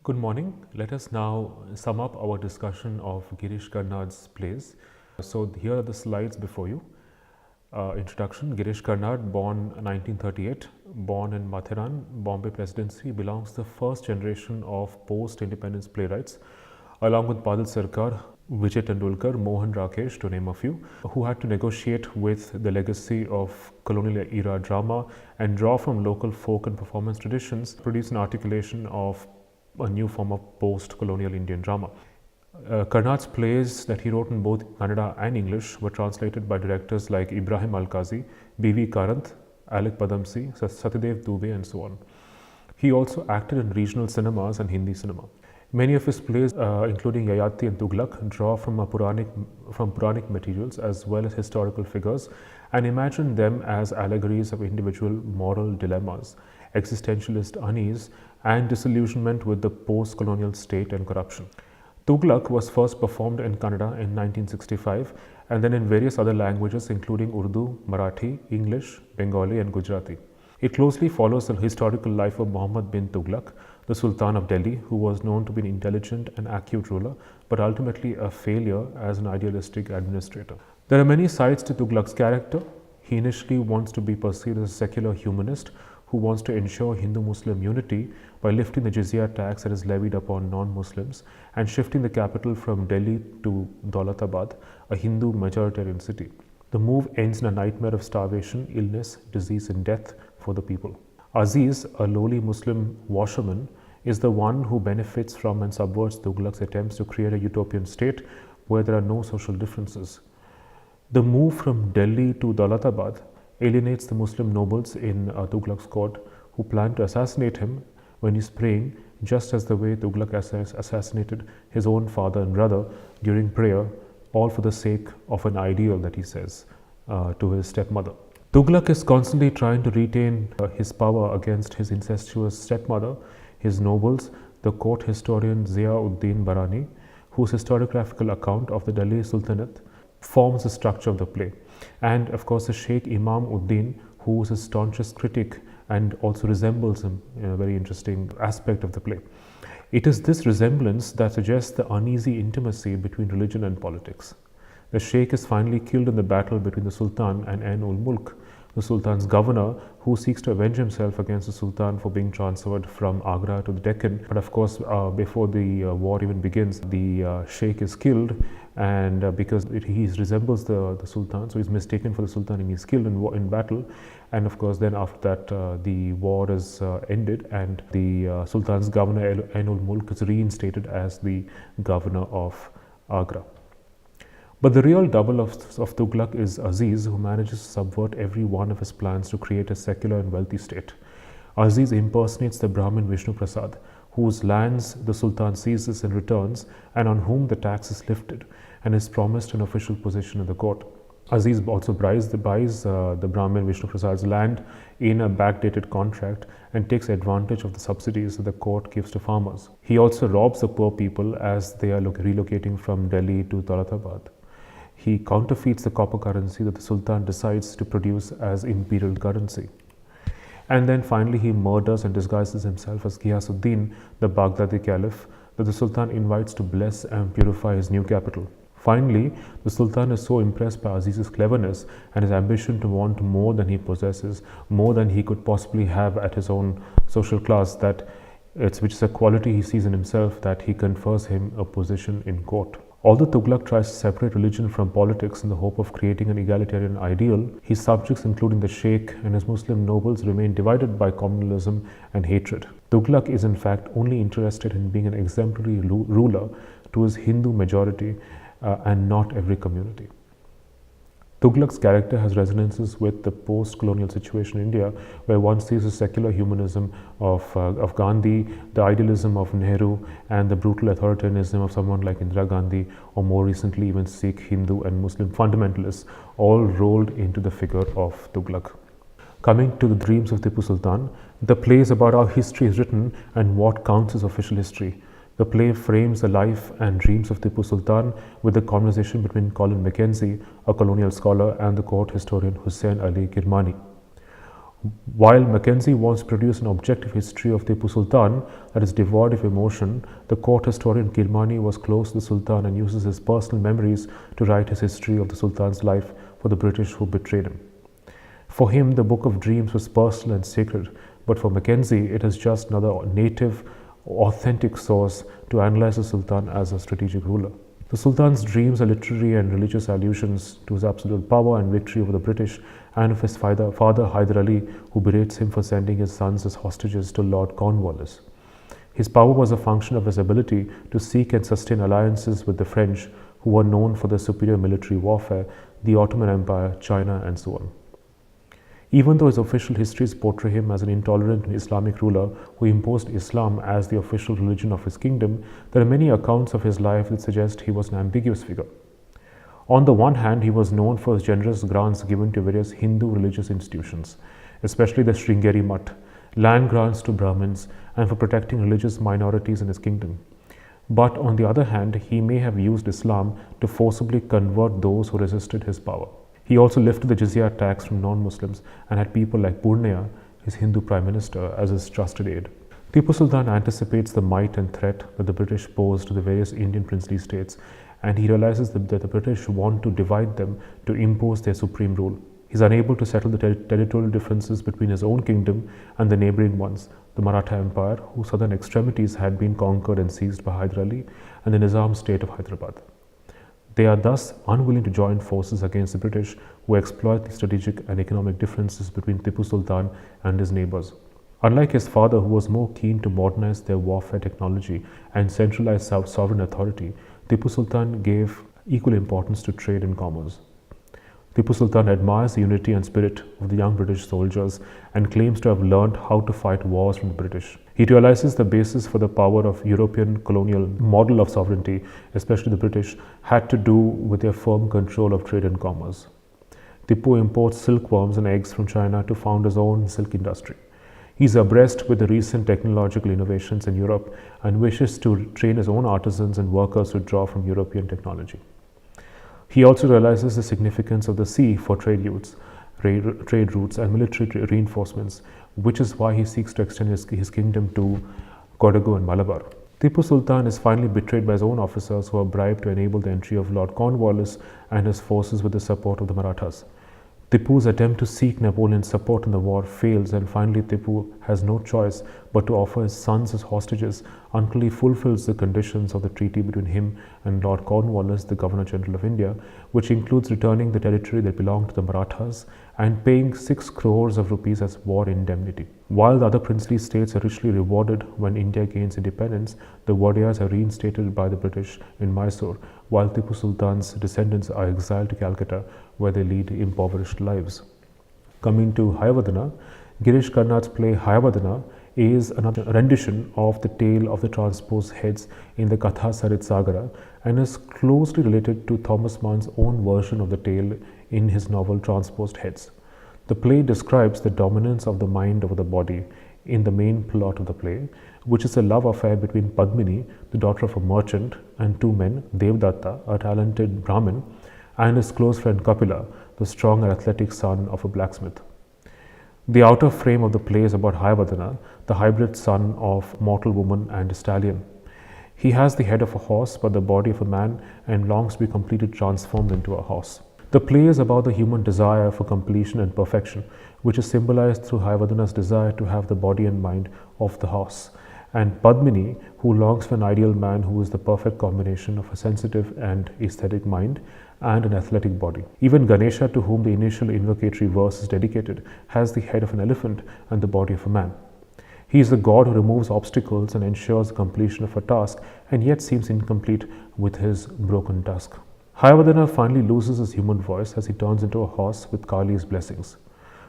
Good morning. Let us now sum up our discussion of Girish Karnad's plays. So here are the slides before you. Introduction. Girish Karnad, born 1938, born in Mathiran, Bombay Presidency, belongs to the first generation of post-independence playwrights, along with Badal Sarkar, Vijay Tendulkar, Mohan Rakesh, to name a few, who had to negotiate with the legacy of colonial era drama and draw from local folk and performance traditions, produce an articulation of a new form of post-colonial Indian drama. Karnad's plays that he wrote in both Kannada and English were translated by directors like Ibrahim Alkazi, B.V. Karanth, Alec Padamsee, Satyadev Dubey, and so on. He also acted in regional cinemas and Hindi cinema. Many of his plays, including Yayati and Tughlaq, draw from Puranic materials as well as historical figures and imagine them as allegories of individual moral dilemmas, existentialist unease, and disillusionment with the post-colonial state and corruption. Tughlaq was first performed in Kannada in 1965 and then in various other languages including Urdu, Marathi, English, Bengali, and Gujarati. It closely follows the historical life of Muhammad bin Tughlaq, the Sultan of Delhi, who was known to be an intelligent and acute ruler, but ultimately a failure as an idealistic administrator. There are many sides to Tughlaq's character. He initially wants to be perceived as a secular humanist who wants to ensure Hindu-Muslim unity by lifting the jizya tax that is levied upon non-Muslims and shifting the capital from Delhi to Daulatabad, a Hindu majoritarian city. The move ends in a nightmare of starvation, illness, disease, and death for the people. Aziz, a lowly Muslim washerman, is the one who benefits from and subverts Tughlaq's attempts to create a utopian state where there are no social differences. The move from Delhi to Daulatabad alienates the Muslim nobles in Tughlaq's court who plan to assassinate him when he's praying, just as the way Tughlaq assassinated his own father and brother during prayer, all for the sake of an ideal that he says to his stepmother. Tughlaq is constantly trying to retain his power against his incestuous stepmother, his nobles, the court historian Zia-ud-Din Barani, whose historiographical account of the Delhi Sultanate forms the structure of the play, and of course the Sheikh Imam Uddin, who is his staunchest critic and also resembles him in a very interesting aspect of the play. It is this resemblance that suggests the uneasy intimacy between religion and politics. The Sheikh is finally killed in the battle between the Sultan and Ain-ul-Mulk, the Sultan's governor, who seeks to avenge himself against the Sultan for being transferred from Agra to the Deccan. But of course, before the war even begins, the Sheikh is killed, and because he resembles the Sultan, so he's mistaken for the Sultan and he's killed in battle. And of course, then after that, the war is ended, and the Sultan's governor, Ain-ul-Mulk, is reinstated as the governor of Agra. But the real double of Tughlaq is Aziz, who manages to subvert every one of his plans to create a secular and wealthy state. Aziz impersonates the Brahmin Vishnu Prasad, whose lands the Sultan seizes and returns, and on whom the tax is lifted, and is promised an official position in the court. Aziz also buys the Brahmin Vishnu Prasad's land in a backdated contract and takes advantage of the subsidies that the court gives to farmers. He also robs the poor people as they are relocating from Delhi to Daulatabad. He counterfeits the copper currency that the Sultan decides to produce as imperial currency. And then finally he murders and disguises himself as Ghiyasuddin, the Baghdadi caliph, that the Sultan invites to bless and purify his new capital. Finally, the Sultan is so impressed by Aziz's cleverness and his ambition to want more than he possesses, more than he could possibly have at his own social class, which is a quality he sees in himself, that he confers him a position in court. Although Tughlaq tries to separate religion from politics in the hope of creating an egalitarian ideal, his subjects, including the Sheikh and his Muslim nobles, remain divided by communalism and hatred. Tughlaq is in fact only interested in being an exemplary ruler to his Hindu majority and not every community. Tughlaq's character has resonances with the post-colonial situation in India, where one sees the secular humanism of Gandhi, the idealism of Nehru, and the brutal authoritarianism of someone like Indira Gandhi, or more recently even Sikh, Hindu, and Muslim fundamentalists, all rolled into the figure of Tughlaq. Coming to the dreams of Tipu Sultan, the play is about how history is written and what counts as official history. The play frames the life and dreams of Tipu Sultan with the conversation between Colin Mackenzie, a colonial scholar, and the court historian Hussain Ali Kirmani. While Mackenzie wants to produce an objective history of Tipu Sultan that is devoid of emotion, the court historian Kirmani was close to the Sultan and uses his personal memories to write his history of the Sultan's life for the British who betrayed him. For him, the Book of Dreams was personal and sacred, but for Mackenzie, it is just another native, authentic source to analyze the Sultan as a strategic ruler. The Sultan's dreams are literary and religious allusions to his absolute power and victory over the British, and of his father Hyder Ali, who berates him for sending his sons as hostages to Lord Cornwallis. His power was a function of his ability to seek and sustain alliances with the French, who were known for their superior military warfare, the Ottoman Empire, China, and so on. Even though his official histories portray him as an intolerant Islamic ruler who imposed Islam as the official religion of his kingdom, there are many accounts of his life that suggest he was an ambiguous figure. On the one hand, he was known for his generous grants given to various Hindu religious institutions, especially the Sringeri Mutt, land grants to Brahmins, and for protecting religious minorities in his kingdom. But on the other hand, he may have used Islam to forcibly convert those who resisted his power. He also lifted the jizya tax from non-Muslims and had people like Purnaya, his Hindu prime minister, as his trusted aide. Tipu Sultan anticipates the might and threat that the British pose to the various Indian princely states, and he realizes that the British want to divide them to impose their supreme rule. He is unable to settle the territorial differences between his own kingdom and the neighboring ones, the Maratha Empire, whose southern extremities had been conquered and seized by Hyder Ali, and the Nizam state of Hyderabad. They are thus unwilling to join forces against the British, who exploit the strategic and economic differences between Tipu Sultan and his neighbors. Unlike his father, who was more keen to modernize their warfare technology and centralize sovereign authority, Tipu Sultan gave equal importance to trade and commerce. Tipu Sultan admires the unity and spirit of the young British soldiers and claims to have learned how to fight wars from the British. He realizes the basis for the power of European colonial model of sovereignty, especially the British, had to do with their firm control of trade and commerce. Tipu imports silkworms and eggs from China to found his own silk industry. He is abreast with the recent technological innovations in Europe and wishes to train his own artisans and workers to draw from European technology. He also realizes the significance of the sea for trade routes and military reinforcements, which is why he seeks to extend his kingdom to Kodagu and Malabar. Tipu Sultan is finally betrayed by his own officers, who are bribed to enable the entry of Lord Cornwallis and his forces with the support of the Marathas. Tipu's attempt to seek Napoleon's support in the war fails, and finally Tipu has no choice but to offer his sons as hostages until he fulfills the conditions of the treaty between him and Lord Cornwallis, the Governor-General of India, which includes returning the territory that belonged to the Marathas and paying 6 crores of rupees as war indemnity. While the other princely states are richly rewarded when India gains independence, the Wadiyars are reinstated by the British in Mysore, while Tipu Sultan's descendants are exiled to Calcutta, where they lead impoverished lives. Coming to Hayavadana, Girish Karnad's play Hayavadana is another rendition of the tale of the transposed heads in the Katha Sarit Sagara and is closely related to Thomas Mann's own version of the tale in his novel Transposed Heads. The play describes the dominance of the mind over the body in the main plot of the play, which is a love affair between Padmini, the daughter of a merchant, and 2 men, Devdatta, a talented Brahmin, and his close friend Kapila, the strong and athletic son of a blacksmith. The outer frame of the play is about Hayavadana, the hybrid son of mortal woman and stallion. He has the head of a horse but the body of a man and longs to be completely transformed into a horse. The play is about the human desire for completion and perfection, which is symbolized through Hayavadana's desire to have the body and mind of the horse, and Padmini, who longs for an ideal man who is the perfect combination of a sensitive and aesthetic mind and an athletic body. Even Ganesha, to whom the initial invocatory verse is dedicated, has the head of an elephant and the body of a man. He is the god who removes obstacles and ensures the completion of a task, and yet seems incomplete with his broken tusk. Hayavadana finally loses his human voice as he turns into a horse with Kali's blessings.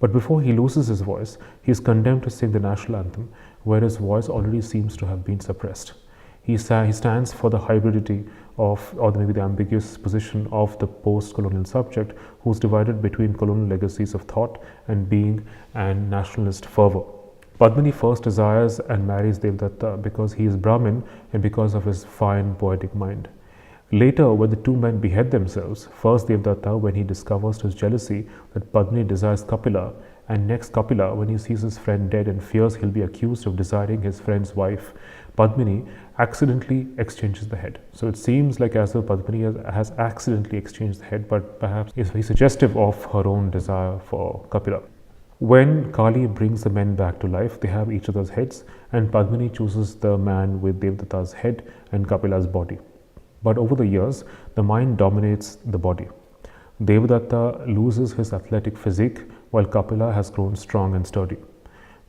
But before he loses his voice, he is condemned to sing the national anthem, where his voice already seems to have been suppressed. He stands for the hybridity of, or maybe the ambiguous position of the post-colonial subject, who is divided between colonial legacies of thought and being and nationalist fervor. Padmini first desires and marries Devdatta because he is Brahmin and because of his fine poetic mind. Later, when the 2 men behead themselves, first Devdatta when he discovers to his jealousy that Padmini desires Kapila, And next, Kapila, when he sees his friend dead and fears he'll be accused of desiring his friend's wife, Padmini accidentally exchanges the head. So it seems like as though Padmini has accidentally exchanged the head, but perhaps is very suggestive of her own desire for Kapila. When Kali brings the men back to life, they have each other's heads, and Padmini chooses the man with Devadatta's head and Kapila's body. But over the years, the mind dominates the body. Devadatta loses his athletic physique, while Kapila has grown strong and sturdy.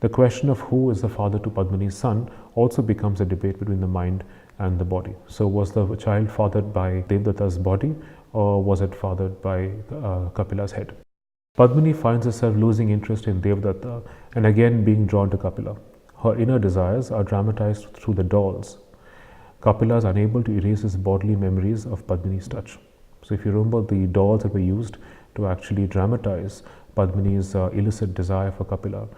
The question of who is the father to Padmini's son also becomes a debate between the mind and the body. So, was the child fathered by Devadatta's body, or was it fathered by Kapila's head? Padmini finds herself losing interest in Devadatta and again being drawn to Kapila. Her inner desires are dramatized through the dolls. Kapila is unable to erase his bodily memories of Padmini's touch. So if you remember, the dolls that were used to actually dramatize Padmini's illicit desire for Kapila,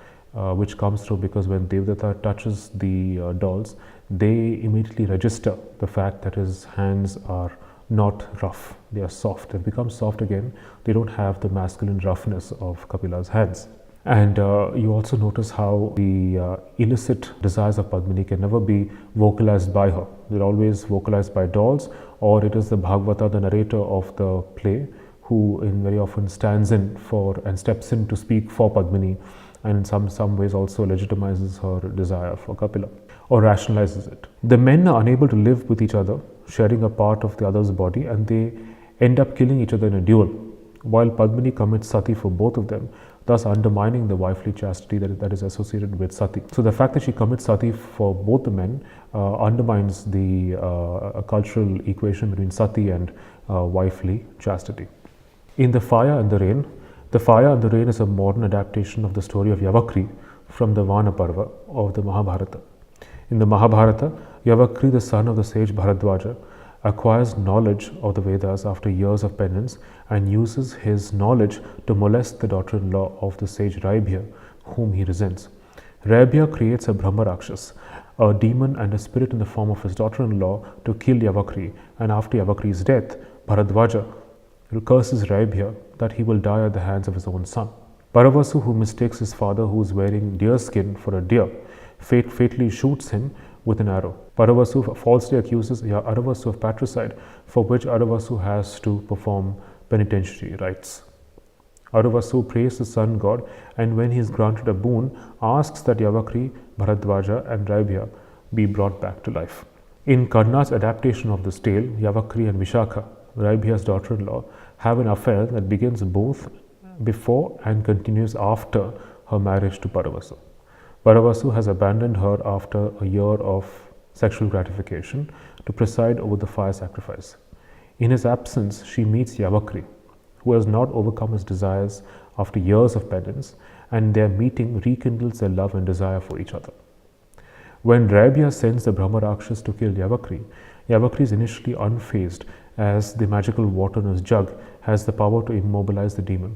which comes through because when Devadatta touches the dolls, they immediately register the fact that his hands are not rough, they are soft. They've become soft again. They don't have the masculine roughness of Kapila's hands. And you also notice how the illicit desires of Padmini can never be vocalized by her. They're always vocalized by dolls, or it is the Bhagavata, the narrator of the play, who very often stands in for and steps in to speak for Padmini, and in some ways also legitimizes her desire for Kapila or rationalizes it. The men are unable to live with each other, sharing a part of the other's body, and they end up killing each other in a duel, while Padmini commits sati for both of them, thus undermining the wifely chastity that is associated with sati. So the fact that she commits sati for both the men undermines the cultural equation between sati and wifely chastity. In The Fire and the Rain, The Fire and the Rain is a modern adaptation of the story of Yavakri from the Vana Parva of the Mahabharata. In the Mahabharata, Yavakri, the son of the sage Bharadwaja, acquires knowledge of the Vedas after years of penance and uses his knowledge to molest the daughter-in-law of the sage Raibhya, whom he resents. Raibhya creates a Brahma Rakshas, a demon and a spirit in the form of his daughter-in-law, to kill Yavakri, and after Yavakri's death, Bharadwaja curses Raibhya that he will die at the hands of his own son. Paravasu, who mistakes his father, who is wearing deer skin, for a deer, fatally shoots him with an arrow. Paravasu falsely accuses Aravasu of patricide, for which Aravasu has to perform penitentiary rites. Aravasu prays the sun god, and when he is granted a boon, asks that Yavakri, Bharadwaja and Raibhya be brought back to life. In Karna's adaptation of this tale, Yavakri and Vishakha, Raibhya's daughter-in-law, have an affair that begins both before and continues after her marriage to Paravasu. Paravasu has abandoned her after a year of sexual gratification to preside over the fire sacrifice. In his absence, she meets Yavakri, who has not overcome his desires after years of penance, and their meeting rekindles their love and desire for each other. When Raibhya sends the Brahma Rakshas to kill Yavakri, Yavakri is initially unfazed, as the magical water in his jug has the power to immobilize the demon.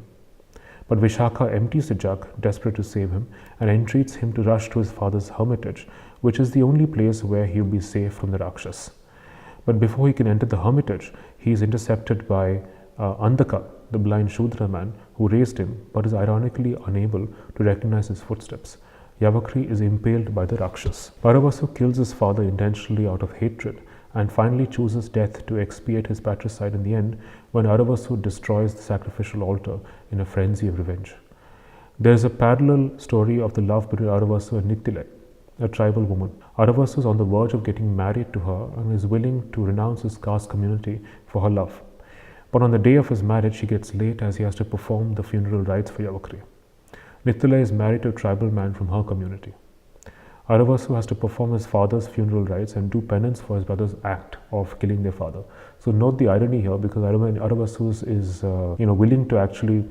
But Vishakha empties the jug, desperate to save him, and entreats him to rush to his father's hermitage, which is the only place where he will be safe from the Rakshas. But before he can enter the hermitage, he is intercepted by Andaka, the blind Shudra man who raised him, but is ironically unable to recognize his footsteps. Yavakri is impaled by the Rakshas. Paravasu kills his father intentionally out of hatred, and finally chooses death to expiate his patricide in the end, when Aravasu destroys the sacrificial altar in a frenzy of revenge. There is a parallel story of the love between Aravasu and Nithile, a tribal woman. Aravasu is on the verge of getting married to her and is willing to renounce his caste community for her love. But on the day of his marriage, he gets late as he has to perform the funeral rites for Yavakri. Nithile is married to a tribal man from her community. Aravasu has to perform his father's funeral rites and do penance for his brother's act of killing their father. So note the irony here, because Aravasu is willing to actually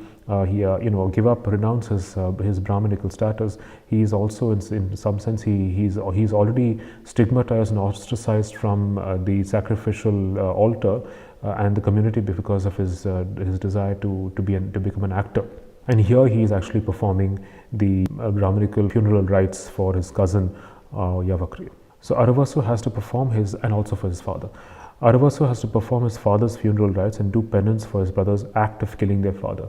give up, renounce his Brahminical status. He is also in some sense he's already stigmatized and ostracized from the sacrificial altar and the community because of his desire to become an actor. And here he is actually performing the Brahminical funeral rites for his cousin Yavakri. So Aravasu has to perform and also for his father. Aravasu has to perform his father's funeral rites and do penance for his brother's act of killing their father.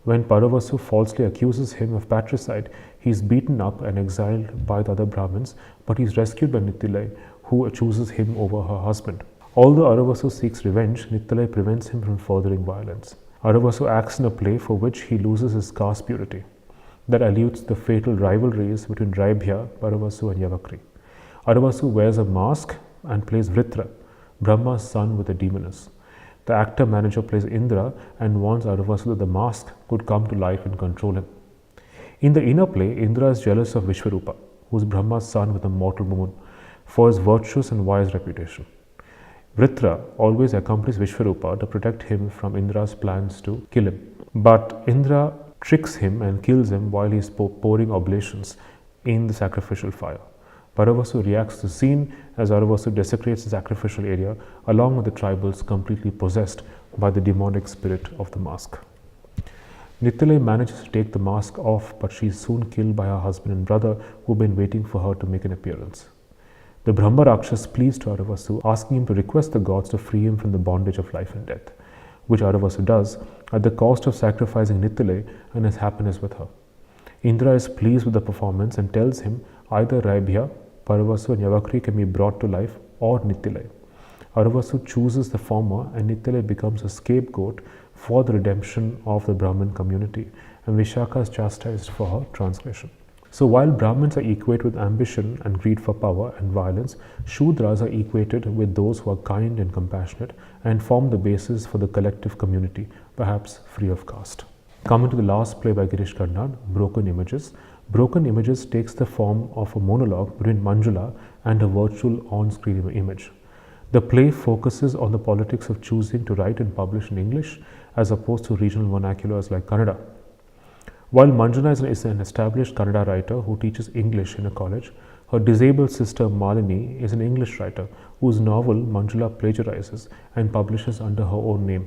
When Paravasu falsely accuses him of patricide, he is beaten up and exiled by the other Brahmins, but he is rescued by Nittilai, who chooses him over her husband. Although Aravasu seeks revenge, Nittilai prevents him from furthering violence. Aravasu acts in a play for which he loses his caste purity. That alludes the fatal rivalries between Raibhya, Paravasu and Yavakri. Aravasu wears a mask and plays Vritra, Brahma's son with a demoness. The actor-manager plays Indra and warns Aravasu that the mask could come to life and control him. In the inner play, Indra is jealous of Vishwarupa, who is Brahma's son with a mortal woman, for his virtuous and wise reputation. Vritra always accompanies Vishwarupa to protect him from Indra's plans to kill him. But Indra tricks him and kills him while he is pouring oblations in the sacrificial fire. Paravasu reacts to the scene as Aravasu desecrates the sacrificial area along with the tribals completely possessed by the demonic spirit of the mask. Nittilai manages to take the mask off, but she is soon killed by her husband and brother who have been waiting for her to make an appearance. The Brahma Rakshas pleads to Aravasu, asking him to request the gods to free him from the bondage of life and death, which Aravasu does at the cost of sacrificing Nittilai and his happiness with her. Indra is pleased with the performance and tells him either Raibhya, Paravasu and Yavakri can be brought to life or Nittilai. Aravasu chooses the former and Nittilai becomes a scapegoat for the redemption of the Brahmin community, and Vishaka is chastised for her transgression. So while Brahmins are equated with ambition and greed for power and violence, Shudras are equated with those who are kind and compassionate and form the basis for the collective community, perhaps free of caste. Coming to the last play by Girish Karnad, Broken Images. Broken Images takes the form of a monologue between Manjula and a virtual on-screen image. The play focuses on the politics of choosing to write and publish in English as opposed to regional vernaculars like Kannada. While Manjula is an established Kannada writer who teaches English in a college, her disabled sister Malini is an English writer whose novel Manjula plagiarizes and publishes under her own name.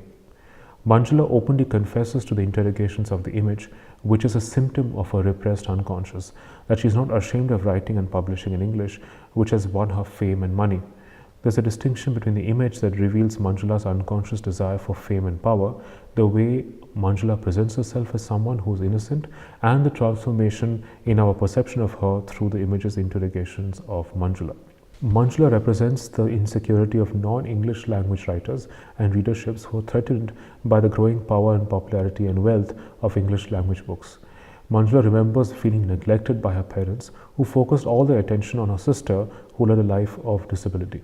Manjula openly confesses to the interrogations of the image, which is a symptom of her repressed unconscious, that she is not ashamed of writing and publishing in English, which has won her fame and money. There's a distinction between the image that reveals Manjula's unconscious desire for fame and power, the way Manjula presents herself as someone who is innocent, and the transformation in our perception of her through the image's interrogations of Manjula. Manjula represents the insecurity of non-English language writers and readerships who are threatened by the growing power and popularity and wealth of English language books. Manjula remembers feeling neglected by her parents, who focused all their attention on her sister, who led a life of disability.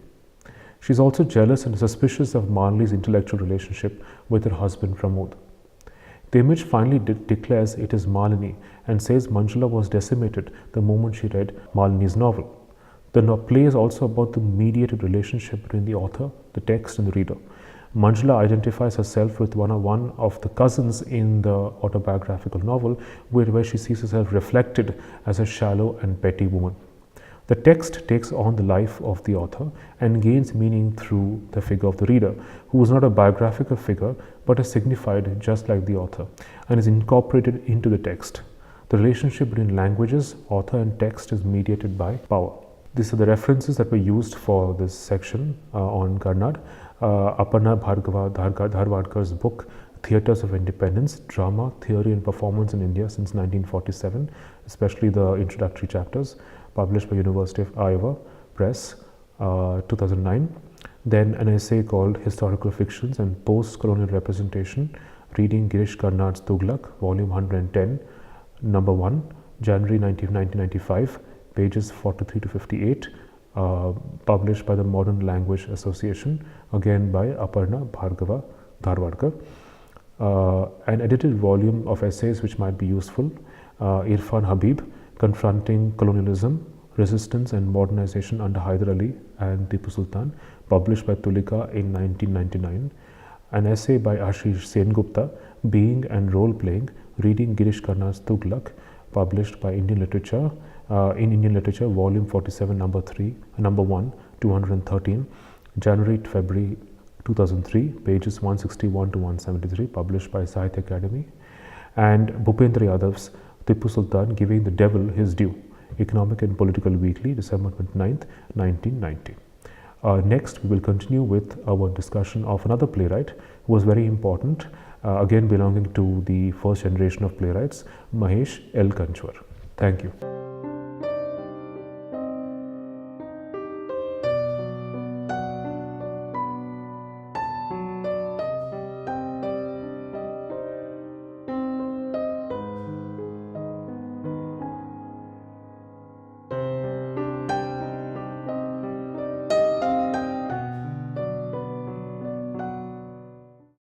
She is also jealous and suspicious of Malini's intellectual relationship with her husband Pramod. The image finally declares it is Malini and says Manjula was decimated the moment she read Malini's novel. The play is also about the mediated relationship between the author, the text, and the reader. Manjula identifies herself with one of the cousins in the autobiographical novel, where she sees herself reflected as a shallow and petty woman. The text takes on the life of the author and gains meaning through the figure of the reader, who is not a biographical figure but is signified just like the author and is incorporated into the text. The relationship between languages, author, and text is mediated by power. These are the references that were used for this section on Karnad. Aparna Bhargava Dharwadkar's book, Theatres of Independence, Drama, Theory and Performance in India since 1947, especially the introductory chapters, published by University of Iowa Press, 2009. Then an essay called Historical Fictions and Post-Colonial Representation, reading Girish Karnad's Tughlaq, volume 110, number 1, January 1995, pages 43 to 58, published by the Modern Language Association, again by Aparna Bhargava Dharwadkar. An edited volume of essays which might be useful, Irfan Habib, Confronting Colonialism, Resistance and Modernization under Hyder Ali and Tipu Sultan, published by Tulika in 1999. An essay by Ashish Sengupta, Being and Role Playing, reading Girish Karnad's Tughlaq, published by Indian Literature, volume 47, number 1, 213, January to February 2003, pages 161 to 173, published by Sahitya Academy. And Bhupendra Yadav's Tipu Sultan, Giving the Devil His Due, Economic and Political Weekly, December 29th, 1990. Next, we will continue with our discussion of another playwright who was very important again belonging to the first generation of playwrights, Mahesh L. Kanchwar. Thank you.